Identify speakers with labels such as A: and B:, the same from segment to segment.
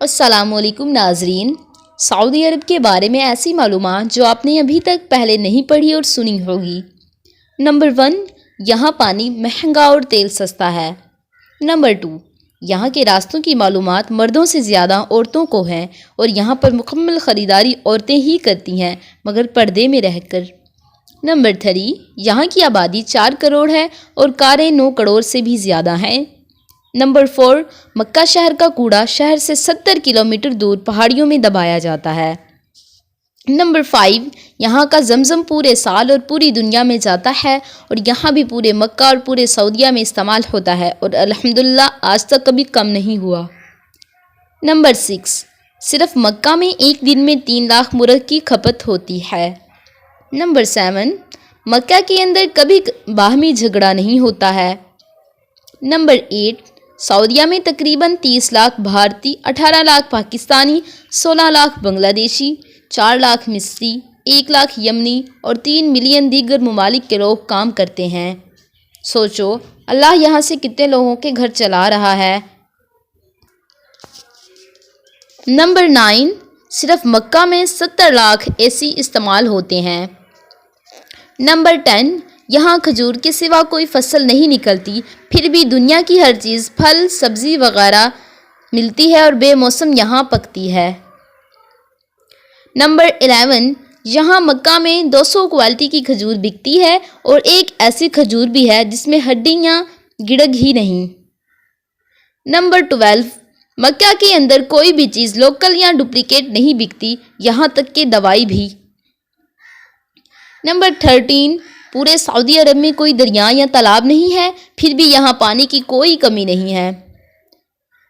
A: السلام علیکم ناظرین، سعودی عرب کے بارے میں ایسی معلومات جو آپ نے ابھی تک پہلے نہیں پڑھی اور سنی ہوگی۔ نمبر 1، یہاں پانی مہنگا اور تیل سستا ہے۔ نمبر 2، یہاں کے راستوں کی معلومات مردوں سے زیادہ عورتوں کو ہیں اور یہاں پر مکمل خریداری عورتیں ہی کرتی ہیں مگر پردے میں رہ کر۔ نمبر 3، یہاں کی آبادی 4 کروڑ ہے اور کاریں 9 کروڑ سے بھی زیادہ ہیں۔ نمبر 4، مکہ شہر کا کوڑا شہر سے 70 کلومیٹر دور پہاڑیوں میں دبایا جاتا ہے۔ نمبر 5، یہاں کا زمزم پورے سال اور پوری دنیا میں جاتا ہے اور یہاں بھی پورے مکہ اور پورے سعودیہ میں استعمال ہوتا ہے اور الحمدللہ آج تک کبھی کم نہیں ہوا۔ نمبر 6، صرف مکہ میں ایک دن میں 3 لاکھ مرغ کی کھپت ہوتی ہے۔ نمبر 7، مکہ کے اندر کبھی باہمی جھگڑا نہیں ہوتا ہے۔ نمبر 8، سعودیہ میں تقریباً 30 لاکھ بھارتی، 18 لاکھ پاکستانی، 16 لاکھ بنگلہ دیشی، 4 لاکھ مصری، 1 لاکھ یمنی اور 3 ملین دیگر ممالک کے لوگ کام کرتے ہیں۔ سوچو اللہ یہاں سے کتنے لوگوں کے گھر چلا رہا ہے۔ نمبر 9، صرف مکہ میں 70 لاکھ اے سی استعمال ہوتے ہیں۔ نمبر 10، یہاں کھجور کے سوا کوئی فصل نہیں نکلتی، پھر بھی دنیا کی ہر چیز پھل سبزی وغیرہ ملتی ہے اور بے موسم یہاں پکتی ہے۔ نمبر 11، یہاں مکہ میں 200 کوالٹی کی کھجور بکتی ہے اور ایک ایسی کھجور بھی ہے جس میں ہڈیاں گڑگ ہی نہیں۔ نمبر 12، مکہ کے اندر کوئی بھی چیز لوکل یا ڈپلیکیٹ نہیں بکتی، یہاں تک کہ دوائی بھی۔ نمبر 13، پورے سعودی عرب میں کوئی دریا یا تالاب نہیں ہے، پھر بھی یہاں پانی کی کوئی کمی نہیں ہے۔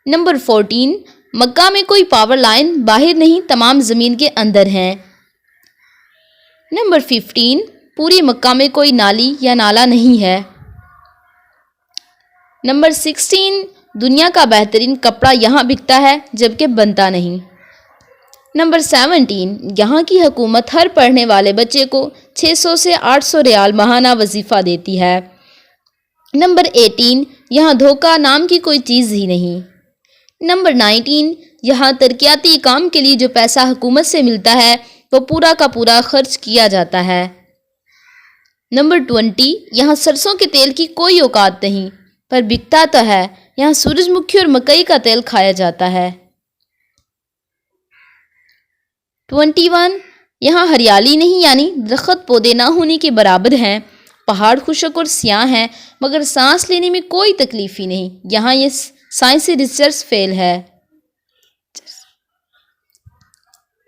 A: نمبر 14، مکہ میں کوئی پاور لائن باہر نہیں، تمام زمین کے اندر ہیں۔ نمبر 15، پوری مکہ میں کوئی نالی یا نالا نہیں ہے۔ نمبر 16، دنیا کا بہترین کپڑا یہاں بکتا ہے جبکہ بنتا نہیں۔ نمبر 17، یہاں کی حکومت ہر پڑھنے والے بچے کو 600 سے 800 ریال ماہانہ وظیفہ دیتی ہے۔ نمبر 18، یہاں دھوکہ نام کی کوئی چیز ہی نہیں۔ نمبر 19، یہاں ترقیاتی کام کے لیے جو پیسہ حکومت سے ملتا ہے وہ پورا کا پورا خرچ کیا جاتا ہے۔ نمبر 20، یہاں سرسوں کے تیل کی کوئی اوقات نہیں، پر بکتا تو ہے، یہاں سورج مکھی اور مکئی کا تیل کھایا جاتا ہے۔ 21، یہاں ہریالی نہیں، یعنی درخت پودے نہ ہونے کے برابر ہیں، پہاڑ خشک اور سیاہ ہیں مگر سانس لینے میں کوئی تکلیف ہی نہیں، یہاں یہ سائنسی ریسرچ فیل ہے۔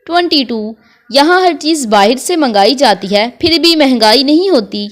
A: 22، یہاں ہر چیز باہر سے منگائی جاتی ہے، پھر بھی مہنگائی نہیں ہوتی۔